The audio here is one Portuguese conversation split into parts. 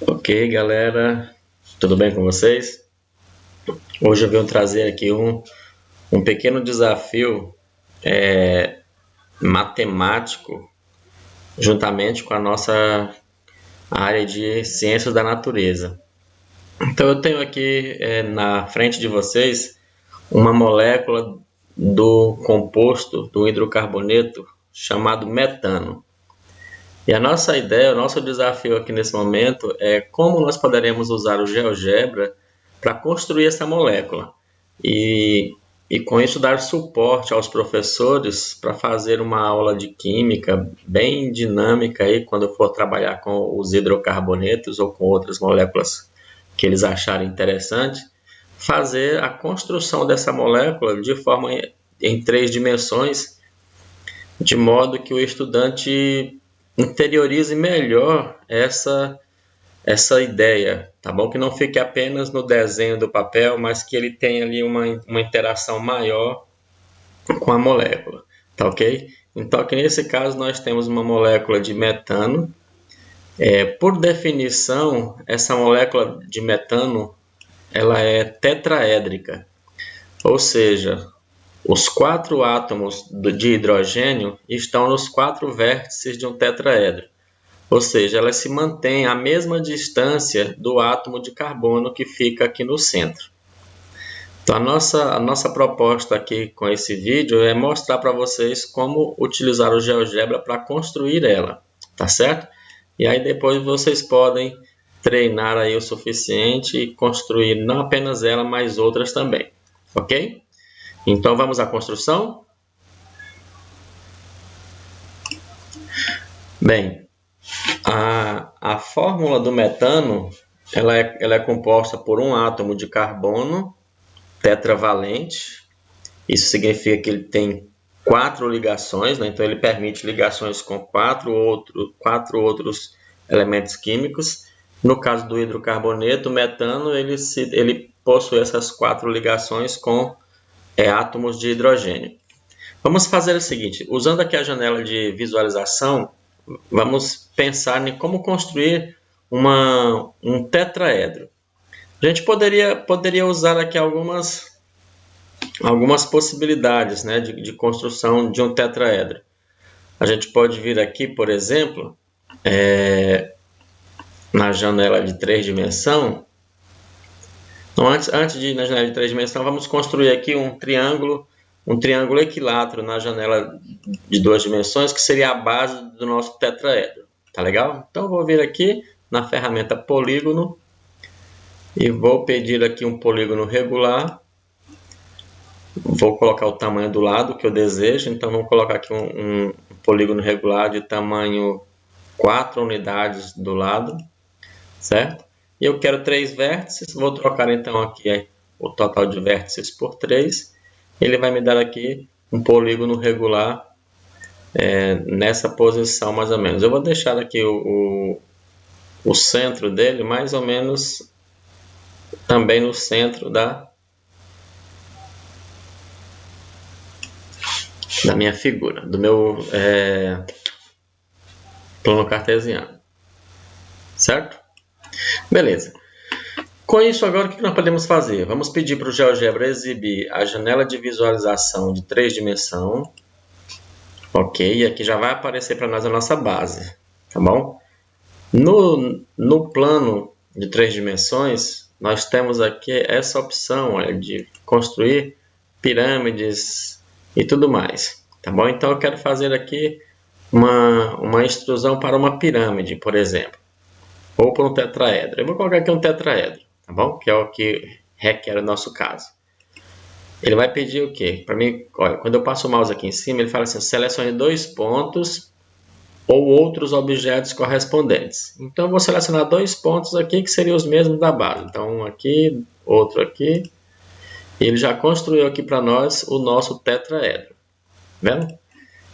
Ok, galera, tudo bem com vocês? Hoje eu venho trazer aqui um pequeno desafio matemático, juntamente com a nossa área de ciências da natureza. Então, eu tenho aqui na frente de vocês uma molécula do composto do hidrocarboneto chamado metano. E a nossa ideia, o nosso desafio aqui nesse momento é como nós poderemos usar o GeoGebra para construir essa molécula e, e com isso dar suporte aos professores para fazer uma aula de química bem dinâmica aí quando for trabalhar com os hidrocarbonetos ou com outras moléculas que eles acharem interessante, fazer a construção dessa molécula de forma em três dimensões, de modo que o estudante interiorize melhor essa ideia, tá bom? Que não fique apenas no desenho do papel, mas que ele tenha ali uma interação maior com a molécula, tá ok? Então, aqui nesse caso, nós temos uma molécula de metano. Por definição, essa molécula de metano ela é tetraédrica, ou seja, os quatro átomos de hidrogênio estão nos quatro vértices de um tetraedro. Ou seja, ela se mantém à mesma distância do átomo de carbono que fica aqui no centro. Então, a nossa proposta aqui com esse vídeo é mostrar para vocês como utilizar o GeoGebra para construir ela, tá certo? E aí depois vocês podem treinar aí o suficiente e construir não apenas ela, mas outras também, ok? Então vamos à construção? Bem, a fórmula do metano ela é composta por um átomo de carbono tetravalente. Isso significa que ele tem quatro ligações, né? Então ele permite ligações com quatro outros elementos químicos. No caso do hidrocarboneto, o metano ele possui essas quatro ligações com átomos de hidrogênio. Vamos fazer o seguinte, usando aqui a janela de visualização, vamos pensar em como construir um tetraedro. A gente poderia usar aqui algumas possibilidades, né, de construção de um tetraedro. A gente pode vir aqui, por exemplo, na janela de 3 dimensões. Então, antes de ir na janela de 3 dimensões, vamos construir aqui um triângulo equilátero na janela de 2 dimensões, que seria a base do nosso tetraedro. Tá legal? Então, eu vou vir aqui na ferramenta polígono e vou pedir aqui um polígono regular. Vou colocar o tamanho do lado que eu desejo, então vou colocar aqui um polígono regular de tamanho 4 unidades do lado, certo? E eu quero 3 vértices, vou trocar então aqui o total de vértices por 3. Ele vai me dar aqui um polígono regular nessa posição mais ou menos. Eu vou deixar aqui o centro dele mais ou menos também no centro da minha figura, do meu plano cartesiano, certo? Beleza. Com isso, agora o que nós podemos fazer? Vamos pedir para o GeoGebra exibir a janela de visualização de 3 dimensões. Ok, e aqui já vai aparecer para nós a nossa base, tá bom? No plano de 3 dimensões, nós temos aqui essa opção de construir pirâmides e tudo mais, tá bom? Então eu quero fazer aqui uma extrusão para uma pirâmide, por exemplo, ou para um tetraedro. Eu vou colocar aqui um tetraedro, tá bom? Que é o que requer o nosso caso. Ele vai pedir o quê? Para mim, olha, quando eu passo o mouse aqui em cima, ele fala assim, selecione 2 pontos ou outros objetos correspondentes. Então, eu vou selecionar 2 pontos aqui que seriam os mesmos da base. Então, um aqui, outro aqui. E ele já construiu aqui para nós o nosso tetraedro. Vendo?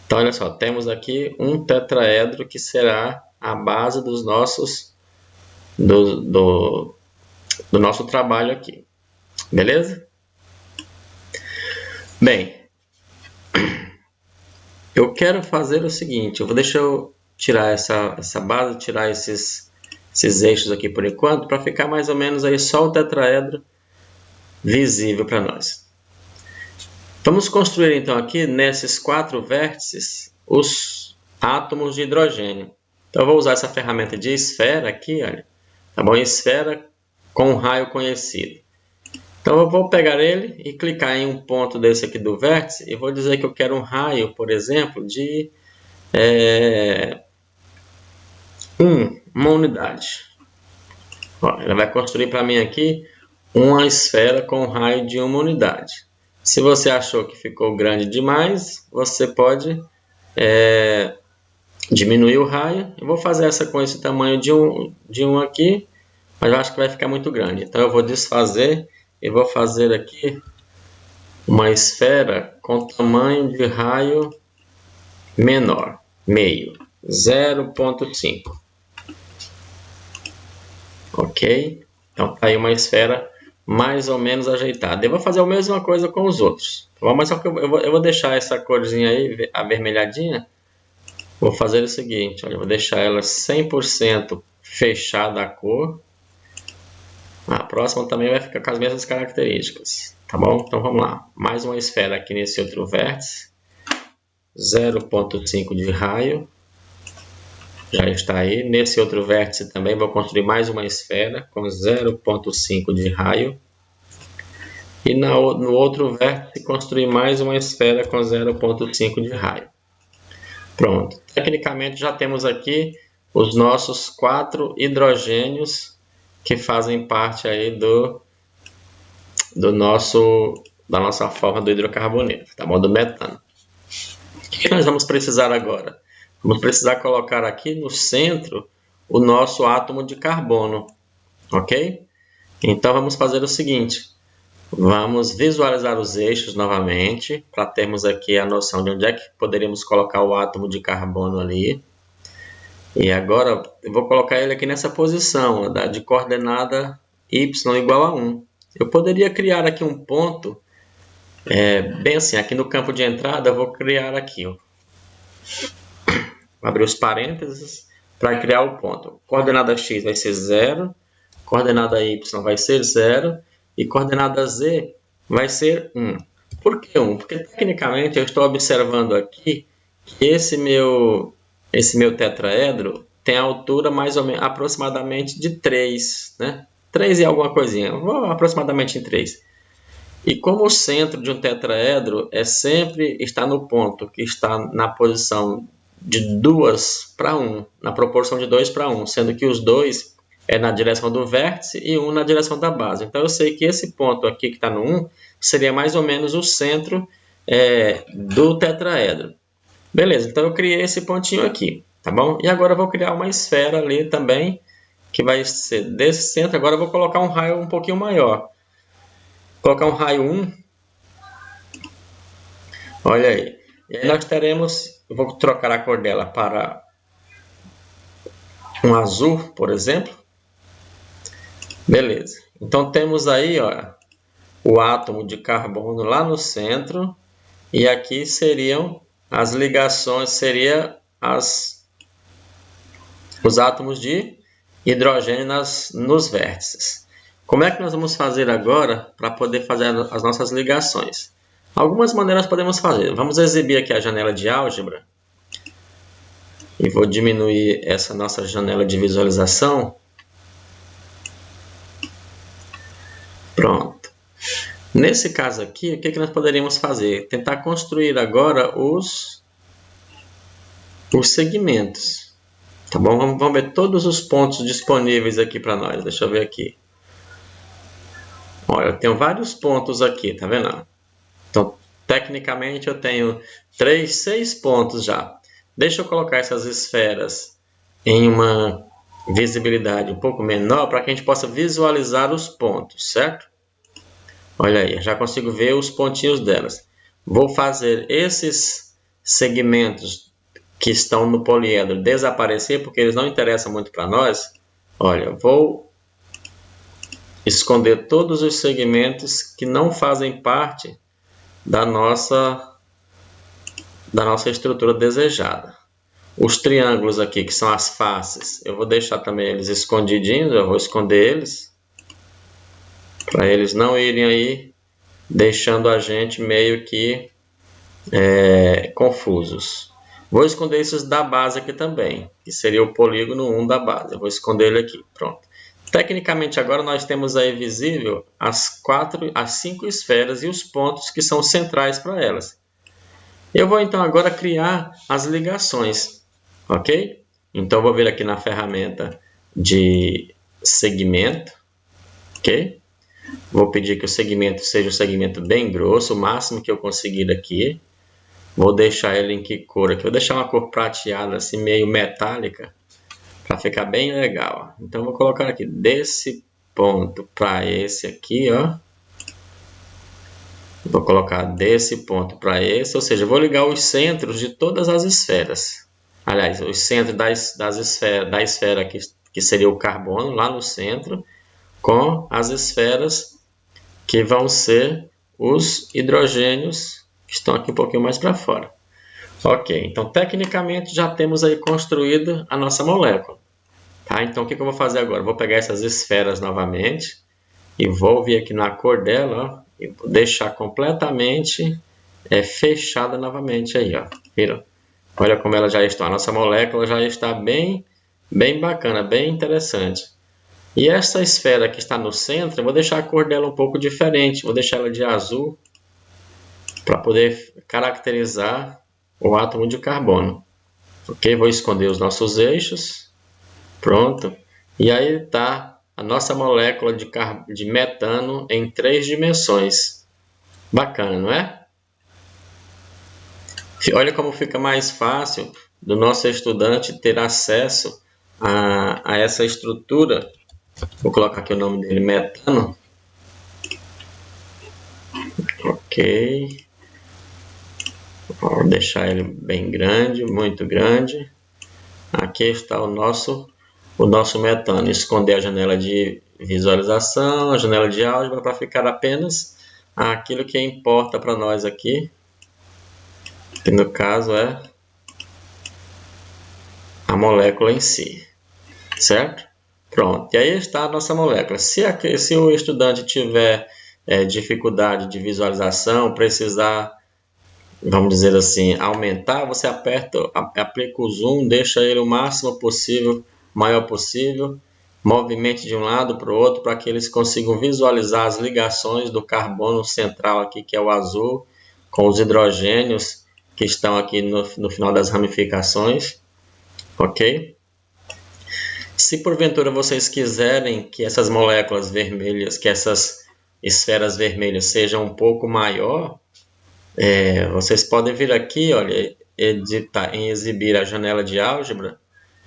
Então, olha só, temos aqui um tetraedro que será a base dos nossos do nosso trabalho aqui. Beleza? Bem, eu quero fazer o seguinte, deixa eu tirar essa base, tirar esses esses eixos aqui por enquanto, para ficar mais ou menos aí só o tetraedro visível para nós. Vamos construir então aqui nesses 4 vértices os átomos de hidrogênio. Então eu vou usar essa ferramenta de esfera aqui, olha, tá bom? Esfera com um raio conhecido. Então eu vou pegar ele e clicar em um ponto desse aqui do vértice e vou dizer que eu quero um raio, por exemplo, de uma unidade. Ó, ela vai construir para mim aqui uma esfera com um raio de 1 unidade. Se você achou que ficou grande demais, você pode diminuir o raio. Eu vou fazer essa com esse tamanho de um aqui, mas eu acho que vai ficar muito grande. Então eu vou desfazer e vou fazer aqui uma esfera com tamanho de raio menor, meio, 0,5. Ok? Então tá aí uma esfera mais ou menos ajeitada. Eu vou fazer a mesma coisa com os outros. Tá bom? Mas só que eu vou deixar essa corzinha aí, avermelhadinha. Vou fazer o seguinte, olha, eu vou deixar ela 100% fechada a cor. A próxima também vai ficar com as mesmas características, tá bom? Então vamos lá. Mais uma esfera aqui nesse outro vértice. 0,5 de raio. Já está aí. Nesse outro vértice também vou construir mais uma esfera com 0,5 de raio. E no outro vértice construir mais uma esfera com 0,5 de raio. Pronto. Tecnicamente já temos aqui os nossos 4 hidrogênios que fazem parte aí da nossa forma do hidrocarboneto, tá bom? Do metano. O que nós vamos precisar agora? Vamos precisar colocar aqui no centro o nosso átomo de carbono, ok? Então vamos fazer o seguinte, vamos visualizar os eixos novamente, para termos aqui a noção de onde é que poderíamos colocar o átomo de carbono ali. E agora eu vou colocar ele aqui nessa posição, de coordenada y igual a 1. Eu poderia criar aqui um ponto, bem assim, aqui no campo de entrada eu vou criar aqui, ó. Vou abrir os parênteses para criar o ponto. Coordenada x vai ser 0, coordenada y vai ser 0 e coordenada z vai ser 1. Por que 1? Porque tecnicamente eu estou observando aqui que esse meu tetraedro tem a altura mais ou menos aproximadamente de 3, né? 3 e alguma coisinha, aproximadamente em 3. E como o centro de um tetraedro sempre está no ponto que está na posição de 2 para 1, na proporção de 2 para 1, sendo que os 2 é na direção do vértice e 1 na direção da base. Então eu sei que esse ponto aqui que está no 1 seria mais ou menos o centro do tetraedro. Beleza, então eu criei esse pontinho aqui, tá bom? E agora eu vou criar uma esfera ali também, que vai ser desse centro. Agora eu vou colocar um raio um pouquinho maior. Vou colocar um raio 1. Olha aí. E aí nós teremos, eu vou trocar a cor dela para um azul, por exemplo. Beleza. Então temos aí, ó, o átomo de carbono lá no centro. E aqui seriam as ligações, os átomos de hidrogênio nos vértices. Como é que nós vamos fazer agora para poder fazer as nossas ligações? Algumas maneiras podemos fazer. Vamos exibir aqui a janela de álgebra. E vou diminuir essa nossa janela de visualização. Pronto. Nesse caso aqui, o que nós poderíamos fazer? Tentar construir agora os segmentos. Tá bom? Vamos ver todos os pontos disponíveis aqui para nós. Deixa eu ver aqui. Olha, eu tenho vários pontos aqui, tá vendo? Então, tecnicamente, eu tenho 6 pontos já. Deixa eu colocar essas esferas em uma visibilidade um pouco menor para que a gente possa visualizar os pontos, certo? Olha aí, já consigo ver os pontinhos delas. Vou fazer esses segmentos que estão no poliedro desaparecer, porque eles não interessam muito para nós. Olha, vou esconder todos os segmentos que não fazem parte da nossa estrutura desejada. Os triângulos aqui, que são as faces, eu vou deixar também eles escondidinhos, eu vou esconder eles, para eles não irem aí deixando a gente meio que confusos. Vou esconder esses da base aqui também, que seria o polígono 1 da base. Eu vou esconder ele aqui, pronto. Tecnicamente agora nós temos aí visível as 5 esferas e os pontos que são centrais para elas. Eu vou então agora criar as ligações, ok? Então eu vou vir aqui na ferramenta de segmento, ok? Vou pedir que o segmento seja um segmento bem grosso, o máximo que eu conseguir aqui. Vou deixar ele em que cor aqui? Vou deixar uma cor prateada, assim, meio metálica, para ficar bem legal. Então, vou colocar aqui, desse ponto para esse aqui, ó. Vou colocar desse ponto para esse, ou seja, vou ligar os centros de todas as esferas. Aliás, os centros da esfera que seria o carbono, lá no centro, com as esferas que vão ser os hidrogênios, que estão aqui um pouquinho mais para fora. Ok, então tecnicamente já temos aí construído a nossa molécula. Tá? Então o que eu vou fazer agora? Vou pegar essas esferas novamente e vou vir aqui na cor dela, ó, e vou deixar completamente fechada novamente aí, ó. Viram? Olha como ela já está. A nossa molécula já está bem bacana, bem interessante. E essa esfera que está no centro, eu vou deixar a cor dela um pouco diferente. Vou deixar ela de azul para poder caracterizar o átomo de carbono. Ok? Vou esconder os nossos eixos. Pronto. E aí está a nossa molécula de metano em 3 dimensões. Bacana, não é? Olha como fica mais fácil do nosso estudante ter acesso a essa estrutura. Vou colocar aqui o nome dele, metano. Ok. Vou deixar ele bem grande, muito grande. Aqui está o nosso metano. Esconder a janela de visualização, a janela de álgebra, para ficar apenas aquilo que importa para nós aqui, que no caso é a molécula em si, certo? Pronto, e aí está a nossa molécula. Se o estudante tiver dificuldade de visualização, precisar, vamos dizer assim, aumentar, você aplica o zoom, deixa ele o máximo possível, maior possível, movimente de um lado para o outro para que eles consigam visualizar as ligações do carbono central aqui, que é o azul, com os hidrogênios que estão aqui no final das ramificações, ok? Se porventura vocês quiserem que essas moléculas vermelhas, que essas esferas vermelhas sejam um pouco maior, vocês podem vir aqui, olha, editar em exibir a janela de álgebra.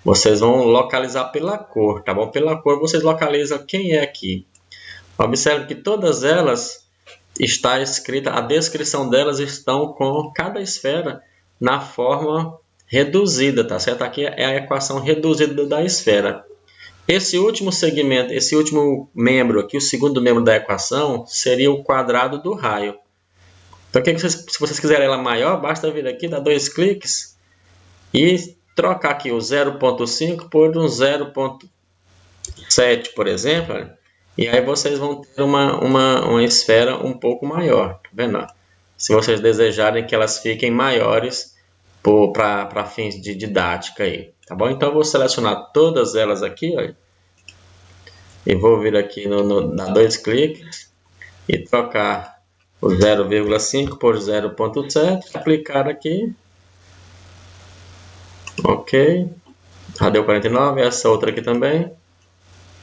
Vocês vão localizar pela cor, tá bom? Pela cor vocês localizam quem é aqui. Observe que todas elas está escrita, a descrição delas estão com cada esfera na forma reduzida, tá certo? Aqui é a equação reduzida da esfera. Esse último segmento, esse último membro aqui, o segundo membro da equação, seria o quadrado do raio. Então, se vocês quiserem ela maior, basta vir aqui, dar 2 cliques e trocar aqui o 0.5 por um 0.7, por exemplo. E aí vocês vão ter uma esfera um pouco maior, tá vendo? Se vocês desejarem que elas fiquem maiores para fins de didática aí, tá bom? Então eu vou selecionar todas elas aqui, ó, e vou vir aqui dar 2 cliques e trocar o 0,5 por 0.7, aplicar aqui, ok, já deu 49, essa outra aqui também,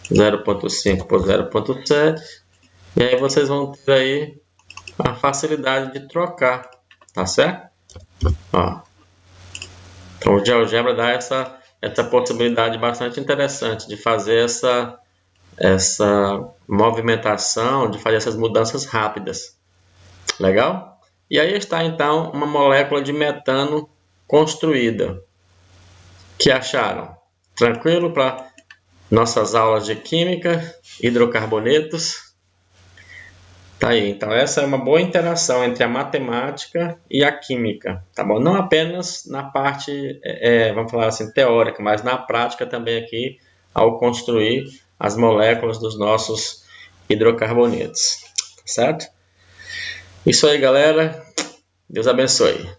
0.5 por 0.7, e aí vocês vão ter aí a facilidade de trocar, tá certo? Ó. Então o GeoGebra dá essa possibilidade bastante interessante de fazer essa movimentação, de fazer essas mudanças rápidas. Legal? E aí está então uma molécula de metano construída. Que acharam? Tranquilo para nossas aulas de química, hidrocarbonetos? Tá aí, então essa é uma boa interação entre a matemática e a química, tá bom? Não apenas na parte, vamos falar assim, teórica, mas na prática também aqui, ao construir as moléculas dos nossos hidrocarbonetos, tá certo? Isso aí, galera. Deus abençoe.